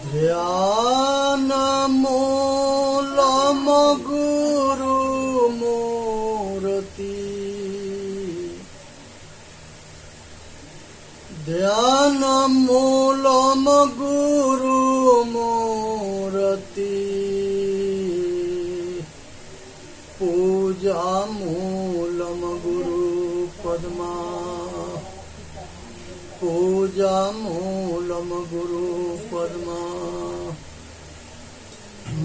ध्यानमूलम गुरुमूर्ति ध्यानमूलम गुरुमूर्ति पूजामूलम गुरुपद्मा पूजामूलम गुरुपद्मा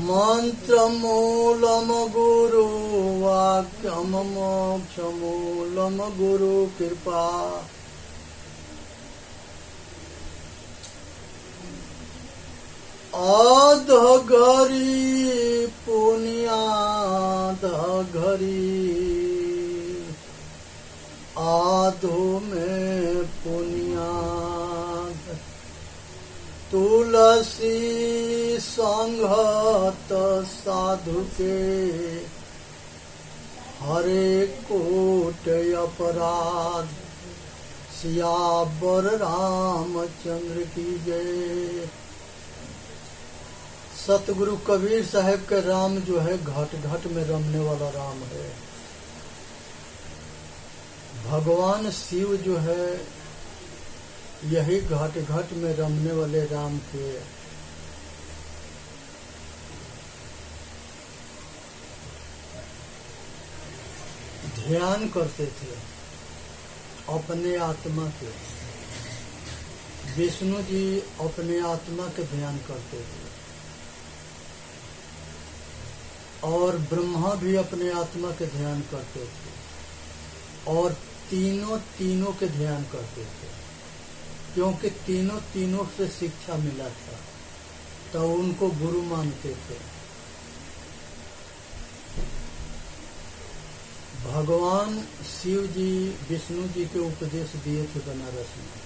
मंत्रमूलम गुरुवाक्यम मोक्षमूलम गुरुकृपा अधघरी पुण्याधघरी आधो में पुण्याध तुलसी संघत साधु के हरे कोट अपराध सियावर रामचंद्र की जय। सतगुरु कबीर साहब के राम जो है घट घट में रमने वाला राम है। भगवान शिव जो है यही घट घट में रमने वाले राम के ध्यान करते थे अपने आत्मा के। विष्णु जी अपने आत्मा के ध्यान करते थे और ब्रह्मा भी अपने आत्मा के ध्यान करते थे और तीनों के ध्यान करते थे, क्योंकि तीनों से शिक्षा मिला था तो उनको गुरु मानते थे। भगवान शिव जी विष्णु जी के उपदेश दिए थे बनारस में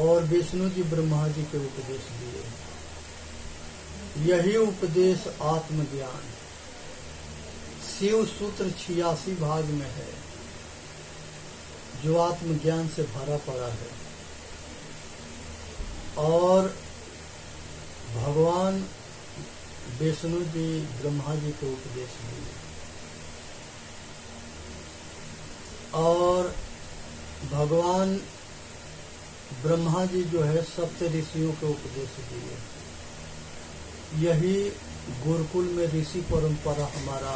और विष्णु जी ब्रह्मा जी के उपदेश दिए। यही उपदेश आत्मज्ञान शिव सूत्र 86 भाग में है जो आत्मज्ञान से भरा पड़ा है और भगवान विष्णु जी ब्रह्मा जी को उपदेश दिए और भगवान ब्रह्मा जी जो है सप्त ऋषियों को उपदेश दिए। यही गुरुकुल में ऋषि परंपरा हमारा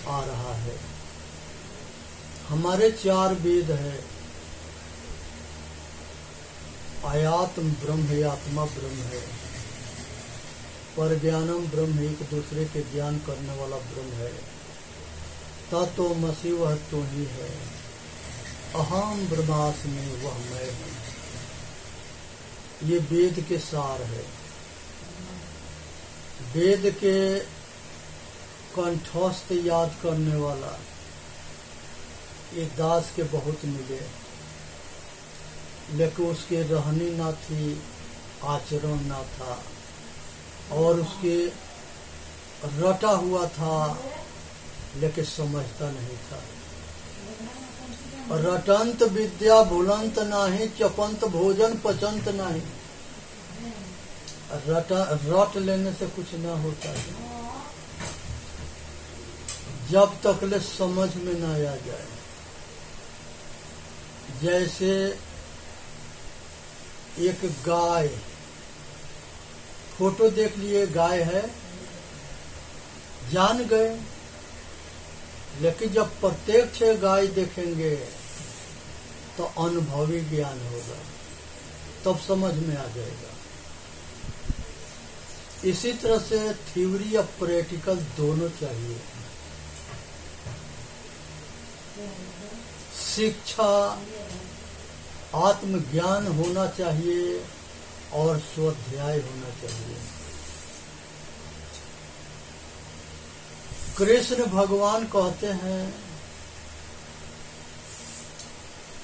आ रहा है। हमारे 4 वेद है, आयात्म ब्रह्म है, आत्मा ब्रह्म है, पर ज्ञानम ब्रह्म एक दूसरे के ज्ञान करने वाला ब्रह्म है, तत्वमसि वह तो ही है, अहम ब्रह्मास्मि वह मैं हूँ। ये वेद के सार है। वेद के कंठस्थ याद करने वाला ये दास के बहुत मिले, लेकिन उसके रहनी ना थी, आचरण ना था और उसके रटा हुआ था लेकिन समझता नहीं था। रटंत विद्या भूलंत नाही, चपंत भोजन पचंत नहीं। रट लेने से कुछ ना होता है जब तक ले समझ में ना आ जाए। जैसे एक गाय, फोटो देख लिए गाय है, जान गए, लेकिन जब प्रत्यक्ष गाय देखेंगे तो अनुभवी ज्ञान होगा, तब समझ में आ जाएगा। इसी तरह से थ्योरी या प्रैक्टिकल दोनों चाहिए। शिक्षा आत्मज्ञान होना चाहिए और स्वाध्याय होना चाहिए। कृष्ण भगवान कहते हैं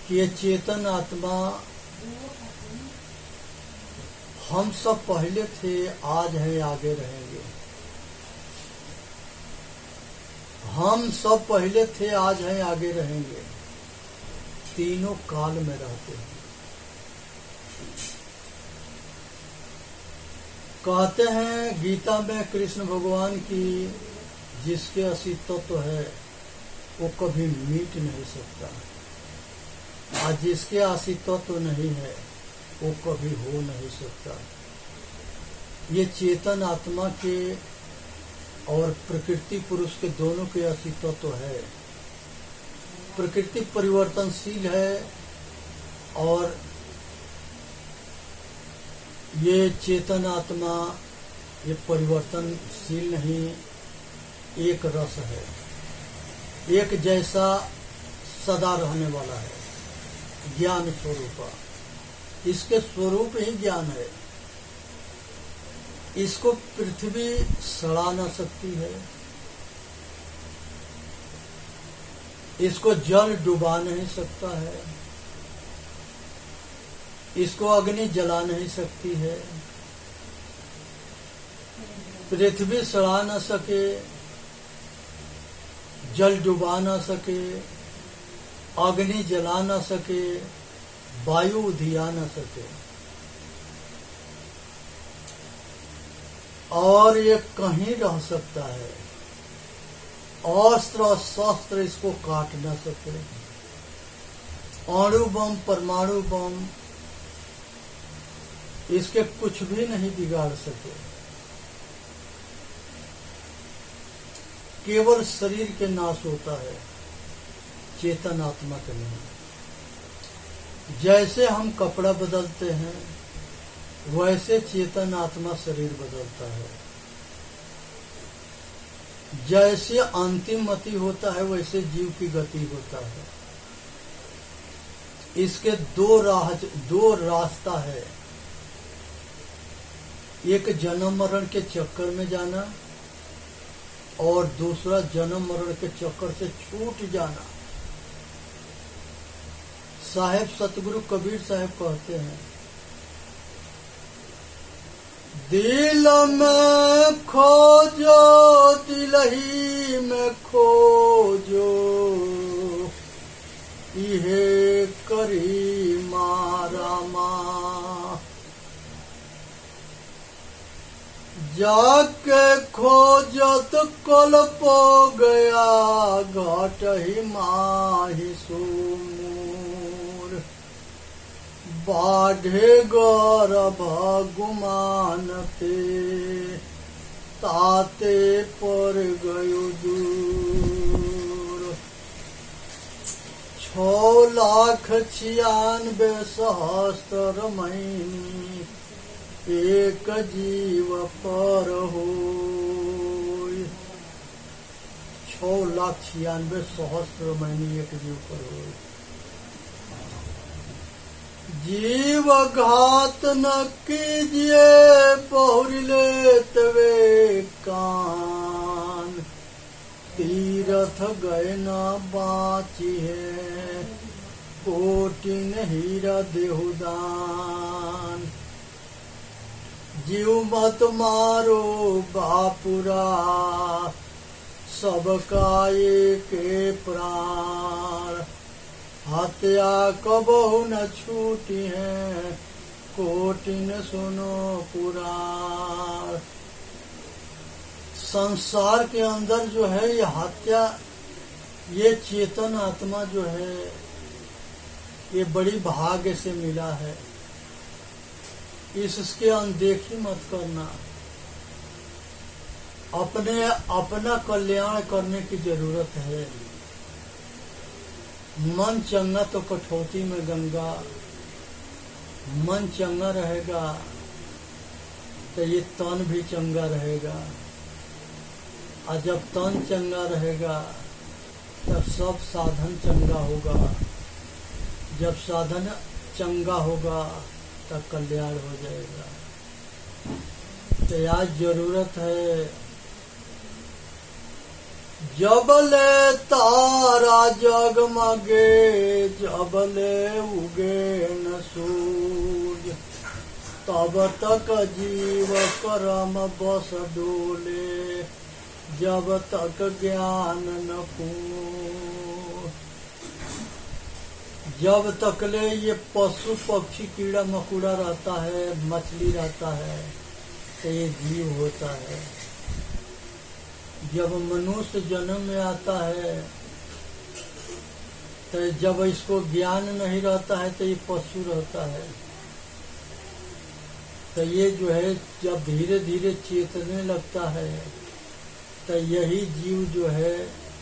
कि ये चेतन आत्मा हम सब पहले थे, आज है, आगे रहेंगे। हम सब पहले थे, आज है, आगे रहेंगे। तीनों काल में रहते हैं। कहते हैं गीता में कृष्ण भगवान की जिसके अस्तित्व है वो कभी मिट नहीं सकता, और जिसके अस्तित्व नहीं है वो कभी हो नहीं सकता। ये चेतन आत्मा के और प्रकृति पुरुष के दोनों के अस्तित्व है। प्रकृति परिवर्तनशील है और ये चेतन आत्मा ये परिवर्तनशील नहीं, एक रस है, एक जैसा सदा रहने वाला है, ज्ञान स्वरूप। इसके स्वरूप ही ज्ञान है। इसको पृथ्वी सड़ा न सकती है, इसको जल डुबा नहीं सकता है, इसको अग्नि जला नहीं सकती है। पृथ्वी सड़ा न सके, जल डुबा न सके, अग्नि जला न सके, वायु उधिया न सके, और ये कहीं रह सकता है। अस्त्र और शस्त्र इसको काट न सके, अणु बम परमाणु बम इसके कुछ भी नहीं बिगाड़ सके। केवल शरीर के नाश होता है, चेतन आत्मा का नहीं। जैसे हम कपड़ा बदलते हैं वैसे चेतन आत्मा शरीर बदलता है। जैसे अंतिम मति होता है वैसे जीव की गति होता है। इसके दो रास्ता है, एक जन्म मरण के चक्कर में जाना और दूसरा जन्म मरण के चक्कर से छूट जाना। साहेब सतगुरु कबीर साहब कहते हैं, दिल में खोजो दिलही में खोजो, इहे करी मारा माँ। जाके खोजत कल पो गया, घाट ही माही सोमूर। बाढ़े गौरव गुमान ते, ताते पर गयो दूर। 6,96,000 महीनी एक जीव पर हो। 6,96,000 महीनी एक जीव पर हो। जीव घात न कीजिए बहुरिले तवे कान, तीरथ गए न बाची है, कोटिन हीरा देहुदान। जीव मत मारो बापुरा, सबका के प्राण। हत्या कबहु न छूटी है, कोटिन सुनो पुराण। संसार के अंदर जो है ये हत्या, ये चेतन आत्मा जो है ये बड़ी भाग्य से मिला है। इसके अनदेखी मत करना। अपना कल्याण करने की जरूरत है। मन चंगा तो कठौती में गंगा। मन चंगा रहेगा तो ये तन भी चंगा रहेगा, और जब तन चंगा रहेगा तब सब साधन चंगा होगा। जब साधन चंगा होगा तब कल्याण हो जाएगा। तो आज जरूरत है, जबले तारा जगमगे, जबले उगे न सूरज, तब तक जीव कर्म बस डोले, जब तक ज्ञान न पूर्ण। जब तक ले ये पशु पक्षी कीड़ा मकोड़ा रहता है, मछली रहता है, तो ये जीव होता है। जब मनुष्य जन्म में आता है तो जब इसको ज्ञान नहीं रहता है तो ये पशु रहता है। तो ये जो है जब धीरे धीरे चेतने लगता है तो यही जीव जो है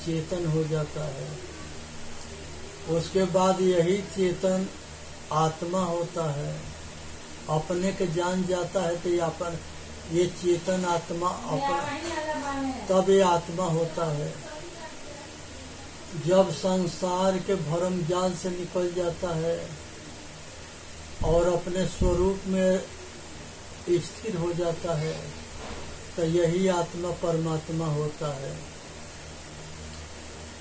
चेतन हो जाता है। उसके बाद यही चेतन आत्मा होता है। अपने के जान जाता है तो ये चेतन आत्मा तब ये आत्मा होता है। जब संसार के भरम जाल से निकल जाता है और अपने स्वरूप में स्थिर हो जाता है तो यही आत्मा परमात्मा होता है।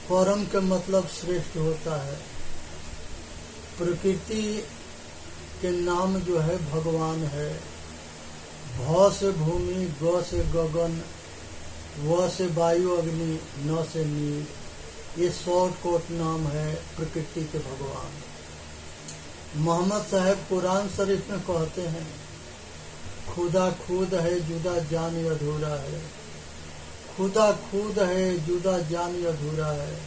परम के मतलब श्रेष्ठ होता है। प्रकृति के नाम जो है भगवान है। भ से भूमि, ग से गगन, व से वायु अग्नि, न से नील, ये शॉर्टकट नाम है प्रकृति के भगवान। मोहम्मद साहब कुरान शरीफ में कहते हैं, खुदा खुद है जुदा जान अधूरा है। खुदा खुद है जुदा जान अधूरा है।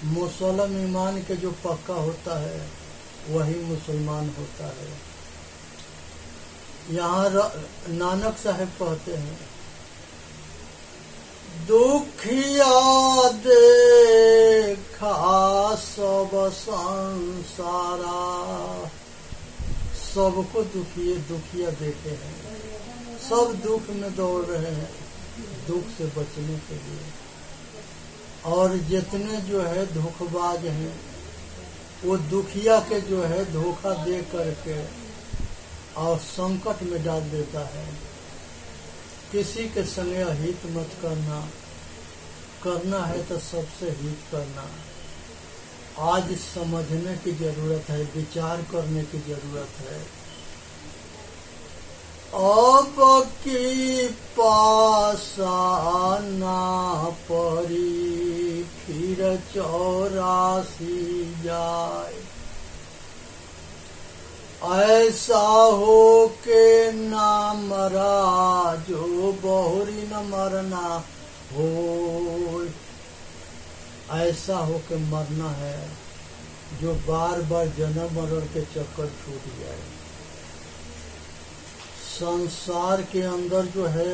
मुसलमान ईमान के जो पक्का होता है वही मुसलमान होता है। यहाँ नानक साहब कहते हैं, दुखिया देखा सब संसारा, सबको दुखिया देखे हैं। सब दुख में दौड़ रहे हैं दुख से बचने के लिए। और जितने जो है धोखेबाज हैं वो दुखिया के जो है धोखा दे करके और संकट में डाल देता है। किसी के संगे अहित मत करना, करना है तो सबसे हित करना। आज समझने की जरूरत है, विचार करने की जरूरत है। अब की पासा ना परी फिर 84 जाए। ऐसा हो के ना मरा जो बहुरी न मरना हो। ऐसा हो के मरना है जो बार बार जन्म मरण के चक्कर छूट जाए। संसार के अंदर जो है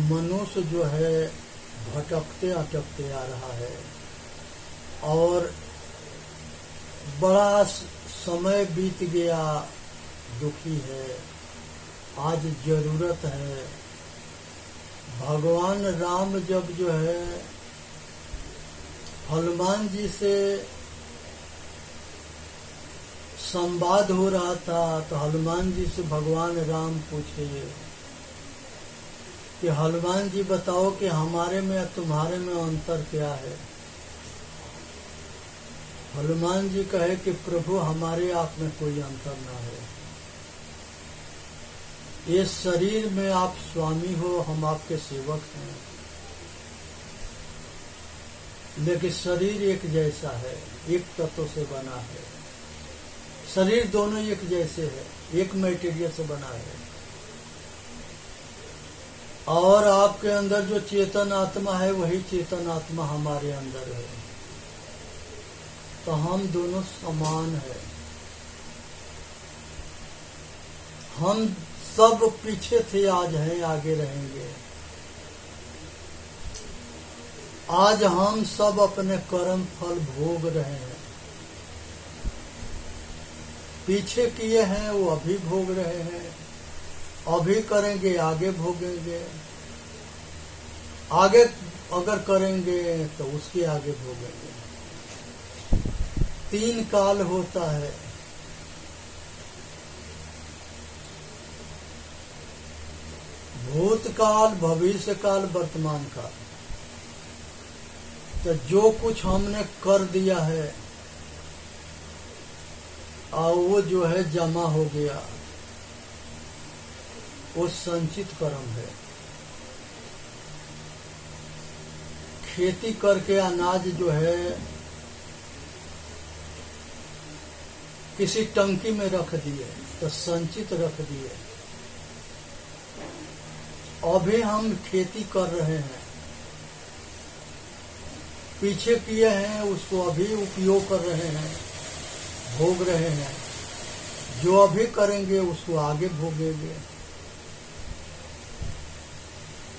मनुष्य जो है भटकते अटकते आ रहा है और बड़ा समय बीत गया, दुखी है। आज जरूरत है। भगवान राम जब जो है हनुमान जी से संवाद हो रहा था तो हनुमान जी से भगवान राम पूछे कि हनुमान जी बताओ कि हमारे में और तुम्हारे में अंतर क्या है। हनुमान जी कहे कि प्रभु हमारे आप में कोई अंतर ना है। ये शरीर में आप स्वामी हो, हम आपके सेवक हैं, लेकिन शरीर एक जैसा है, एक तत्व से बना है। शरीर दोनों एक जैसे है, एक मटेरियल से बना है। और आपके अंदर जो चेतन आत्मा है वही चेतन आत्मा हमारे अंदर है। तो हम दोनों समान है। हम सब पीछे थे, आज हैं, आगे रहेंगे। आज हम सब अपने कर्म फल भोग रहे हैं। पीछे किए हैं वो अभी भोग रहे हैं, अभी करेंगे आगे भोगेंगे, आगे अगर करेंगे तो उसके आगे भोगेंगे। 3 काल होता है। भूतकाल, भविष्य काल, वर्तमान काल। तो जो कुछ हमने कर दिया है और वो जो है जमा हो गया, वो संचित कर्म है। खेती करके अनाज जो है किसी टंकी में रख दिए तो संचित रख दिए। अभी हम खेती कर रहे हैं, पीछे किए हैं उसको अभी उपयोग कर रहे हैं, भोग रहे हैं। जो अभी करेंगे उसको आगे भोगेंगे।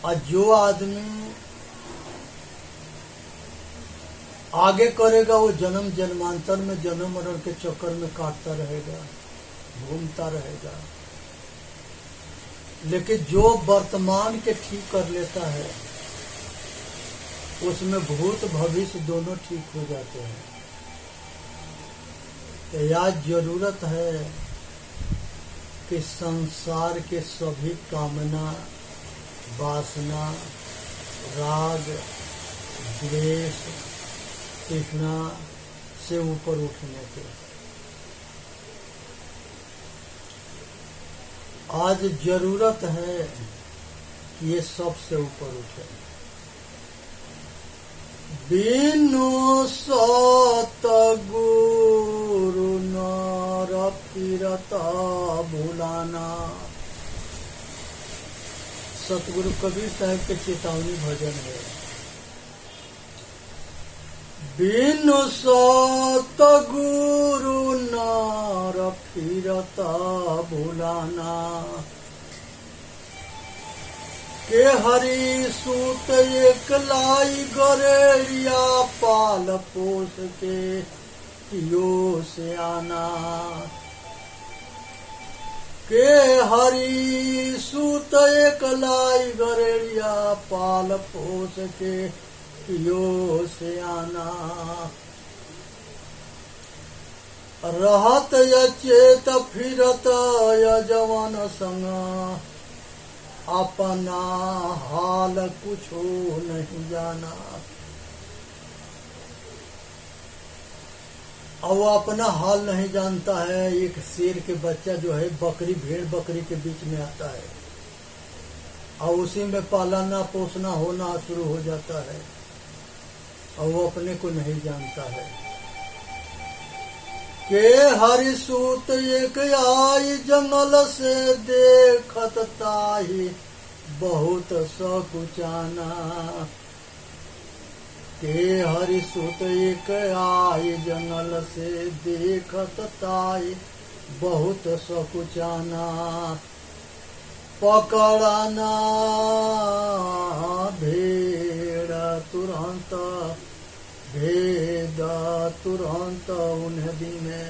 और जो आदमी आगे करेगा वो जन्म जन्मांतर में जन्म मरण के चक्कर में काटता रहेगा, घूमता रहेगा। लेकिन जो वर्तमान के ठीक कर लेता है उसमें भूत भविष्य दोनों ठीक हो जाते हैं। तो याद जरूरत है कि संसार के सभी कामना, वासना, राग, द्वेष, तृष्णा से ऊपर उठने के आज जरूरत है कि ये सबसे ऊपर उठे। बिनु सतगुरु नर फिरता भुलाना। सतगुरु कबीर साहब के चेतावनी भजन है। बिनु सतगुरु नर फिरता भुलाना। के हरि सूत एक लाई गरेड़िया पाल पोस के कियो से आना। के हरि सूत एक लाई गरेड़िया पाल पोस के कियो से आना। रहत यचेत फिरत यजवन संग अपना हाल कुछो नहीं जाना। और वो अपना हाल नहीं जानता है। एक शेर के बच्चा जो है बकरी भेड़ बकरी के बीच में आता है और उसी में पालना पोसना होना शुरू हो जाता है और वो अपने को नहीं जानता है। के हरि सूत एक आई जंगल से देखत ताही बहुत सकुचाना। के हरि सूत एक आई जंगल से देखत ताही बहुत सकुचाना। पकड़ना भेड़ तुरंत भेद तुरंत उन्हें दीने।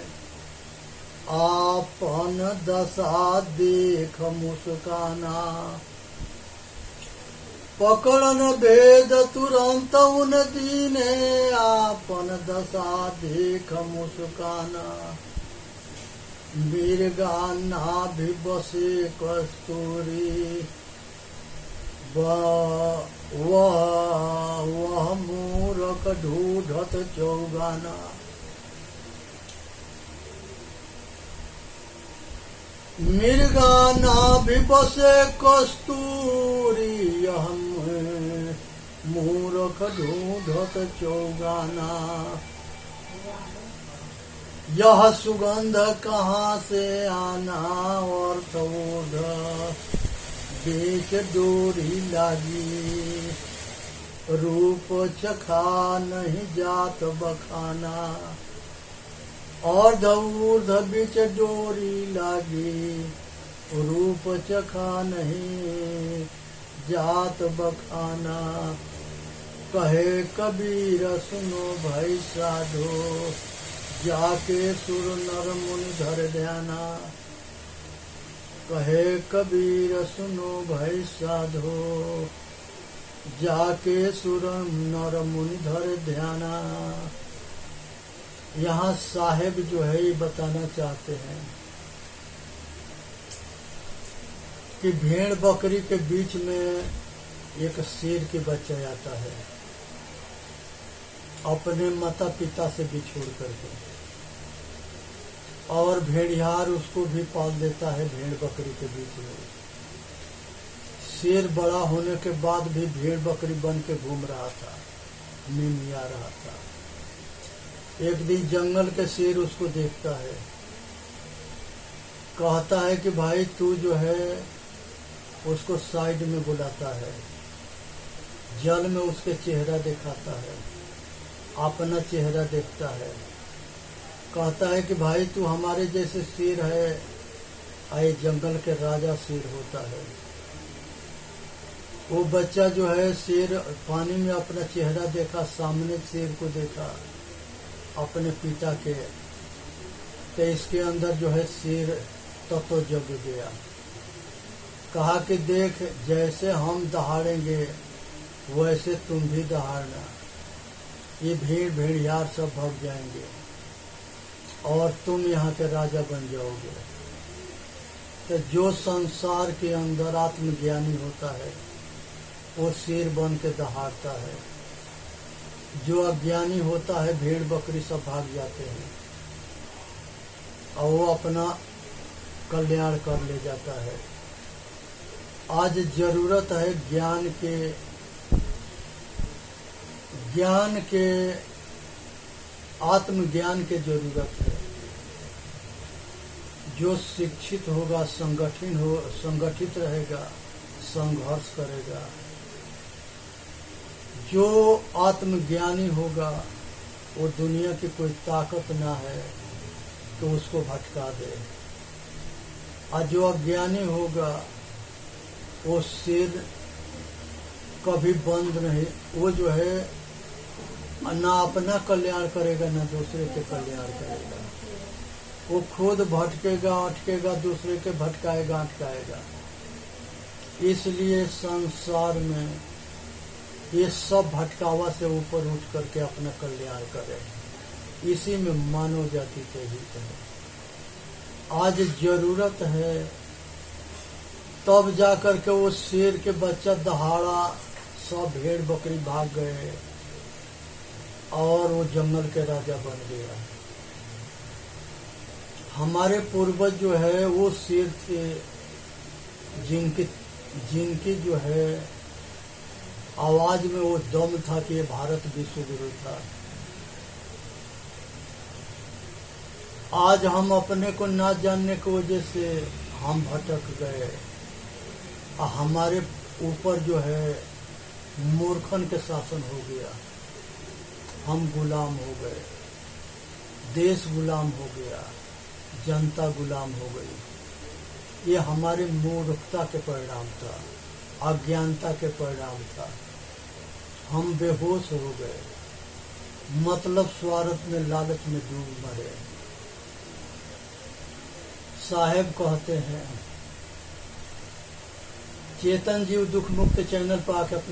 आपन दशा देख मुस्काना। पकड़न भेद तुरंत उन दीने। आपन दशा देख मुस्काना। मृगाना भी बसे कस्तूरी। वह मूरख ढूढ़त चौगाना। मृगाना भी बसे कस्तूरी। यह मूरख ढूढ़त चौगाना। यह सुगंध कहाँ से आना और थोड़ बीच डोरी लागी। रूप चखा नहीं जात बखाना। और धूर्ध बीच डोरी लागी। रूप चखा नहीं जात बखाना। कहे कबीर सुनो भाई साधो। जाके सुर नर मुनि धर ध्याना। कहे कबीर सुनो भाई साधो। जाके सुर नर मुनि धर ध्याना। यहाँ साहेब जो है ये बताना चाहते हैं कि भेड़ बकरी के बीच में एक शेर के बच्चा आता है अपने माता पिता से बिछोड़ करके। और भेड़ियार उसको भी पाल देता है भेड़ बकरी के बीच में। शेर बड़ा होने के बाद भी भेड़ बकरी बन के घूम रहा था, मिमिया रहा था। एक दिन जंगल के शेर उसको देखता है, कहता है कि भाई तू जो है उसको साइड में बुलाता है, जल में उसके चेहरा दिखाता है, अपना चेहरा देखता है, कहता है कि भाई तू हमारे जैसे शेर है, आए जंगल के राजा शेर होता है। वो बच्चा जो है शेर पानी में अपना चेहरा देखा, सामने शेर को देखा अपने पिता के, तो इसके अंदर जो है शेर तो जग गया। कहा कि देख, जैसे हम दहाड़ेंगे वैसे तुम भी दहाड़ना, ये भीड़ भेड़ियार सब भाग जाएंगे और तुम यहाँ के राजा बन जाओगे। तो जो संसार के अंदर आत्मज्ञानी होता है वो शेर बन के दहाड़ता है, जो अज्ञानी होता है भेड़ बकरी सब भाग जाते हैं और वो अपना कल्याण कर ले जाता है। आज जरूरत है ज्ञान के आत्मज्ञान के जरूरत है। जो शिक्षित होगा, संगठित रहेगा, संघर्ष करेगा। जो आत्मज्ञानी होगा वो दुनिया की कोई ताकत ना है तो उसको भटका दे, और जो अज्ञानी होगा वो सिर कभी बंद नहीं, वो जो है ना अपना कल्याण करेगा ना दूसरे के कल्याण करेगा। वो खुद भटकेगा, अटकेगा, दूसरे के भटकाएगा, अटकाएगा। इसलिए संसार में ये सब भटकावा से ऊपर उठ करके अपना कल्याण करे, इसी में मानव जाति के हित है। आज जरूरत है, तब जाकर के वो शेर के बच्चा दहाड़ा, सब भेड़ बकरी भाग गए और वो जंगल के राजा बन गया। हमारे पूर्वज जो है वो शेर थे, जिनकी जो है आवाज में वो दम था कि ये भारत विश्व गुरु था। आज हम अपने को ना जानने की वजह से हम भटक गए, और हमारे ऊपर जो है मूर्खन के शासन हो गया। हम गुलाम हो गए, देश गुलाम हो गया, जनता गुलाम हो गई। ये हमारे मूर्खता के परिणाम था, अज्ञानता के परिणाम था। हम बेहोश हो गए, मतलब स्वार्थ में, लालच में डूब मरे। साहेब कहते हैं, चेतन जीव दुख मुक्त चैनल पर आके अपना